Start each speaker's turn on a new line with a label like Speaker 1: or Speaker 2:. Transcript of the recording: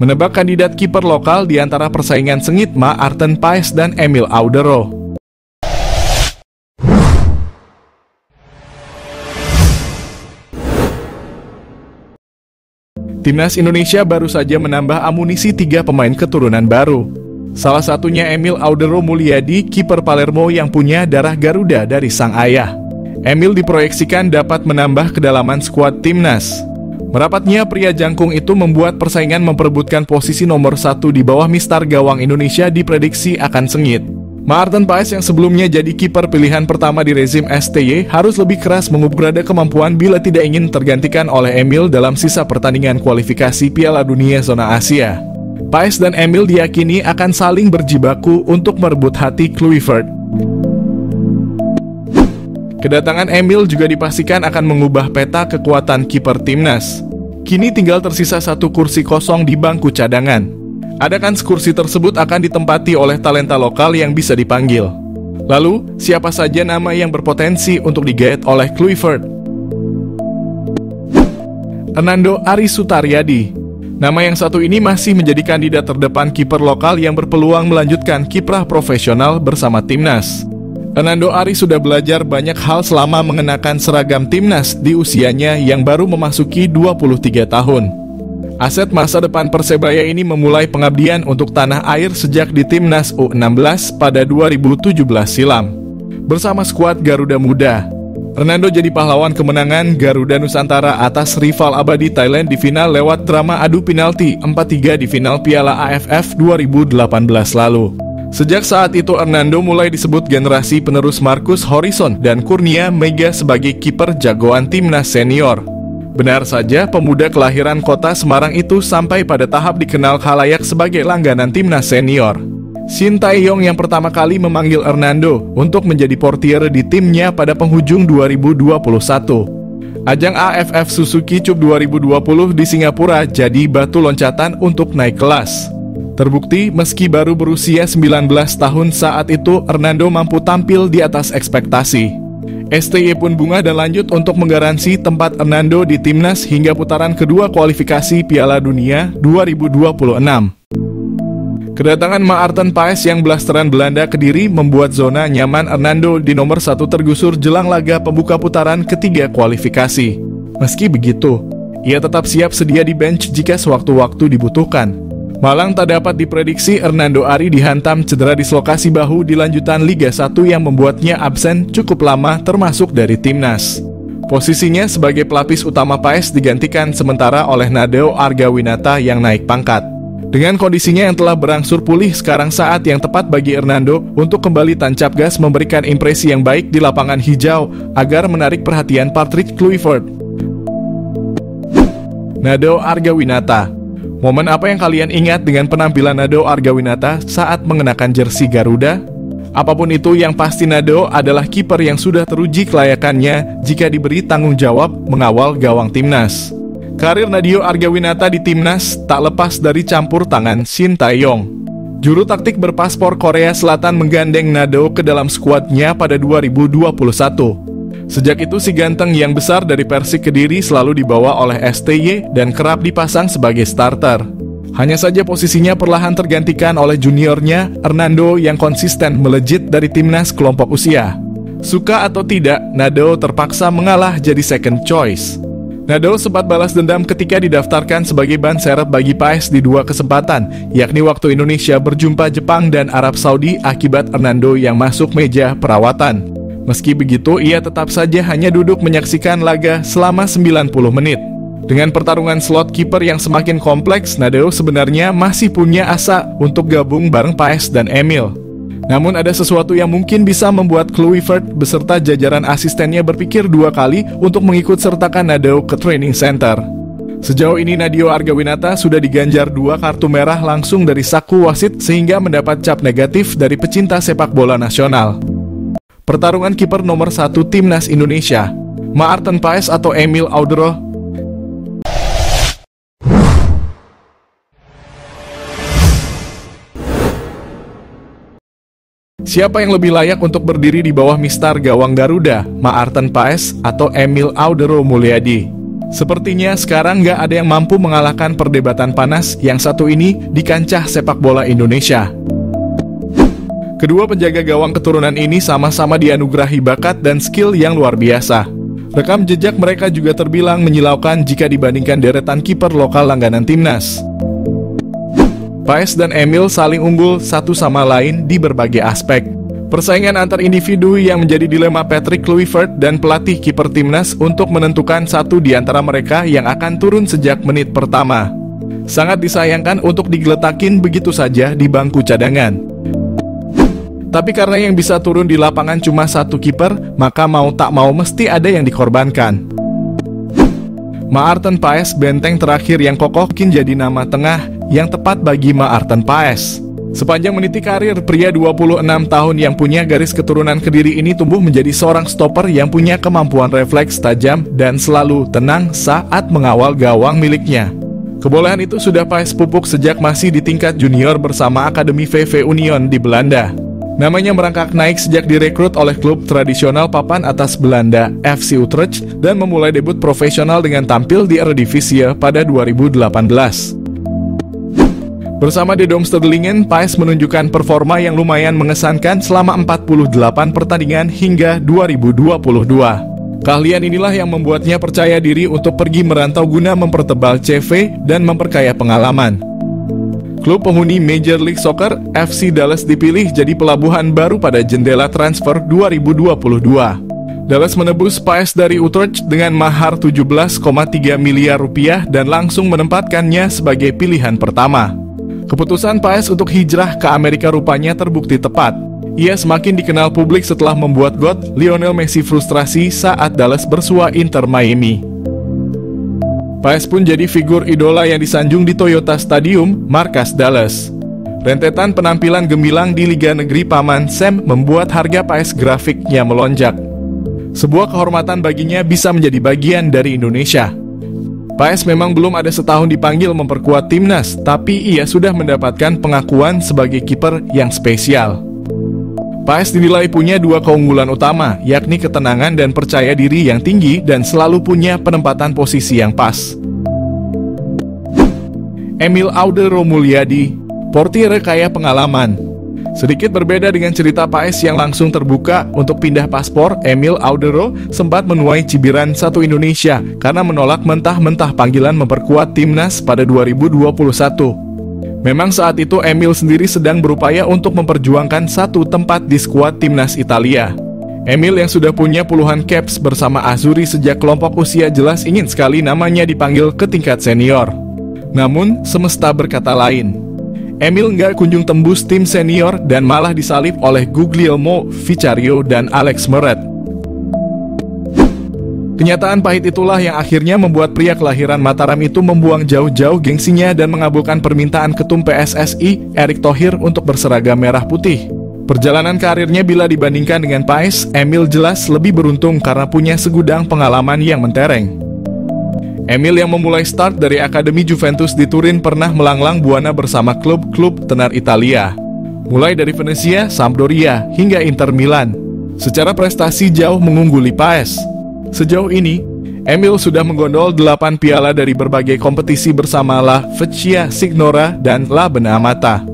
Speaker 1: menebak kandidat kiper lokal di antara persaingan sengit Maarten Paes dan Emil Audero. Timnas Indonesia baru saja menambah amunisi 3 pemain keturunan baru. Salah satunya Emil Audero Mulyadi, kiper Palermo yang punya darah Garuda dari sang ayah. Emil diproyeksikan dapat menambah kedalaman skuad timnas. Merapatnya pria jangkung itu membuat persaingan memperebutkan posisi nomor 1 di bawah mistar gawang Indonesia diprediksi akan sengit. Maarten Paes yang sebelumnya jadi kiper pilihan pertama di rezim STY harus lebih keras mengupgrade kemampuan bila tidak ingin tergantikan oleh Emil dalam sisa pertandingan kualifikasi Piala Dunia Zona Asia. Paes dan Emil diyakini akan saling berjibaku untuk merebut hati Kluivert. Kedatangan Emil juga dipastikan akan mengubah peta kekuatan kiper timnas. Kini tinggal tersisa 1 kursi kosong di bangku cadangan. Adakah kursi tersebut akan ditempati oleh talenta lokal yang bisa dipanggil? Lalu, siapa saja nama yang berpotensi untuk digaet oleh Kluivert? Hernando Ari Sutaryadi. Nama yang satu ini masih menjadi kandidat terdepan kiper lokal yang berpeluang melanjutkan kiprah profesional bersama timnas. Hernando Ari sudah belajar banyak hal selama mengenakan seragam timnas di usianya yang baru memasuki 23 tahun. Aset masa depan Persebaya ini memulai pengabdian untuk tanah air sejak di timnas U16 pada 2017 silam. Bersama skuad Garuda Muda, Hernando jadi pahlawan kemenangan Garuda Nusantara atas rival abadi Thailand di final lewat drama adu penalti 4-3 di final Piala AFF 2018 lalu. Sejak saat itu Hernando mulai disebut generasi penerus Marcus Horizon dan Kurnia Mega sebagai kiper jagoan timnas senior. Benar saja, pemuda kelahiran kota Semarang itu sampai pada tahap dikenal khalayak sebagai langganan timnas senior. Shin Tae-yong yang pertama kali memanggil Hernando untuk menjadi portier di timnya pada penghujung 2021. Ajang AFF Suzuki Cup 2020 di Singapura jadi batu loncatan untuk naik kelas. Terbukti meski baru berusia 19 tahun saat itu, Hernando mampu tampil di atas ekspektasi. STY pun bunga dan lanjut untuk menggaransi tempat Hernando di timnas hingga putaran kedua kualifikasi Piala Dunia 2026. Kedatangan Maarten Paes yang blasteran Belanda Kediri membuat zona nyaman Hernando di nomor 1 tergusur jelang laga pembuka putaran ketiga kualifikasi. Meski begitu, ia tetap siap sedia di bench jika sewaktu-waktu dibutuhkan. Malang tak dapat diprediksi Hernando Ari dihantam cedera dislokasi bahu di lanjutan Liga 1 yang membuatnya absen cukup lama termasuk dari timnas. Posisinya sebagai pelapis utama Paes digantikan sementara oleh Nadeo Argawinata yang naik pangkat. Dengan kondisinya yang telah berangsur pulih, sekarang saat yang tepat bagi Hernando untuk kembali tancap gas memberikan impresi yang baik di lapangan hijau agar menarik perhatian Patrick Kluivert. Nadeo Argawinata. Momen apa yang kalian ingat dengan penampilan Nadeo Argawinata saat mengenakan jersey Garuda? Apapun itu, yang pasti Nadeo adalah kiper yang sudah teruji kelayakannya jika diberi tanggung jawab mengawal gawang timnas. Karir Nadeo Argawinata di timnas tak lepas dari campur tangan Shin Tae-yong. Juru taktik berpaspor Korea Selatan menggandeng Nadeo ke dalam skuadnya pada 2021. Sejak itu si ganteng yang besar dari Persik Kediri selalu dibawa oleh STY dan kerap dipasang sebagai starter. Hanya saja posisinya perlahan tergantikan oleh juniornya, Hernando yang konsisten melejit dari timnas kelompok usia. Suka atau tidak, Nadeo terpaksa mengalah jadi second choice. Nadeo sempat balas dendam ketika didaftarkan sebagai ban serep bagi Paes di 2 kesempatan, yakni waktu Indonesia berjumpa Jepang dan Arab Saudi akibat Hernando yang masuk meja perawatan. Meski begitu, ia tetap saja hanya duduk menyaksikan laga selama 90 menit. Dengan pertarungan slot kiper yang semakin kompleks, Nadeo sebenarnya masih punya asa untuk gabung bareng Paes dan Emil. Namun ada sesuatu yang mungkin bisa membuat Kluivert beserta jajaran asistennya berpikir 2 kali untuk mengikut sertakan Nadeo ke training center. Sejauh ini Nadeo Argawinata sudah diganjar 2 kartu merah langsung dari saku wasit sehingga mendapat cap negatif dari pecinta sepak bola nasional. Pertarungan kiper nomor 1 timnas Indonesia, Maarten Paes atau Emil Audero? Siapa yang lebih layak untuk berdiri di bawah mistar gawang Garuda, Maarten Paes atau Emil Audero Mulyadi? Sepertinya sekarang nggak ada yang mampu mengalahkan perdebatan panas yang satu ini di kancah sepak bola Indonesia. Kedua penjaga gawang keturunan ini sama-sama dianugerahi bakat dan skill yang luar biasa. Rekam jejak mereka juga terbilang menyilaukan jika dibandingkan deretan kiper lokal langganan timnas. Paes dan Emil saling unggul satu sama lain di berbagai aspek. Persaingan antar individu yang menjadi dilema Patrick Kluivert dan pelatih kiper timnas untuk menentukan satu di antara mereka yang akan turun sejak menit pertama. Sangat disayangkan untuk digeletakin begitu saja di bangku cadangan. Tapi karena yang bisa turun di lapangan cuma satu kiper, maka mau tak mau mesti ada yang dikorbankan. Maarten Paes, benteng terakhir yang kokoh, kini jadi nama tengah yang tepat bagi Maarten Paes. Sepanjang meniti karir, pria 26 tahun yang punya garis keturunan Kediri ini tumbuh menjadi seorang stopper yang punya kemampuan refleks tajam dan selalu tenang saat mengawal gawang miliknya. Kebolehan itu sudah Paes pupuk sejak masih di tingkat junior bersama Akademi VV Union di Belanda. Namanya merangkak naik sejak direkrut oleh klub tradisional papan atas Belanda, FC Utrecht, dan memulai debut profesional dengan tampil di Eredivisie pada 2018. Bersama De Domsterlingen, Paes menunjukkan performa yang lumayan mengesankan selama 48 pertandingan hingga 2022. Keahlian inilah yang membuatnya percaya diri untuk pergi merantau guna mempertebal CV dan memperkaya pengalaman. Klub penghuni Major League Soccer, FC Dallas dipilih jadi pelabuhan baru pada jendela transfer 2022. Dallas menebus Paes dari Utrecht dengan mahar 17,3 miliar rupiah dan langsung menempatkannya sebagai pilihan pertama. Keputusan Paes untuk hijrah ke Amerika rupanya terbukti tepat. Ia semakin dikenal publik setelah membuat got Lionel Messi frustrasi saat Dallas bersua Inter Miami. Paes pun jadi figur idola yang disanjung di Toyota Stadium, markas Dallas. Rentetan penampilan gemilang di Liga Negeri Paman Sam membuat harga Paes grafiknya melonjak. Sebuah kehormatan baginya bisa menjadi bagian dari Indonesia. Paes memang belum ada setahun dipanggil memperkuat timnas, tapi ia sudah mendapatkan pengakuan sebagai kiper yang spesial. Paes dinilai punya dua keunggulan utama, yakni ketenangan dan percaya diri yang tinggi dan selalu punya penempatan posisi yang pas. Emil Audero Mulyadi, portir kaya pengalaman. Sedikit berbeda dengan cerita Paes yang langsung terbuka untuk pindah paspor, Emil Audero sempat menuai cibiran satu Indonesia karena menolak mentah-mentah panggilan memperkuat timnas pada 2021. Memang saat itu Emil sendiri sedang berupaya untuk memperjuangkan satu tempat di skuad timnas Italia. Emil yang sudah punya puluhan caps bersama Azzurri sejak kelompok usia jelas ingin sekali namanya dipanggil ke tingkat senior. Namun, semesta berkata lain. Emil nggak kunjung tembus tim senior dan malah disalip oleh Guglielmo Vicario dan Alex Meret. Kenyataan pahit itulah yang akhirnya membuat pria kelahiran Mataram itu membuang jauh-jauh gengsinya dan mengabulkan permintaan ketum PSSI, Erick Thohir, untuk berseragam merah putih. Perjalanan karirnya bila dibandingkan dengan Paes, Emil jelas lebih beruntung karena punya segudang pengalaman yang mentereng. Emil yang memulai start dari Akademi Juventus di Turin pernah melanglang buana bersama klub-klub tenar Italia, mulai dari Venezia, Sampdoria, hingga Inter Milan. Secara prestasi jauh mengungguli Paes. Sejauh ini, Emil sudah menggondol 8 piala dari berbagai kompetisi bersama La Vecchia Signora dan La Beneamata.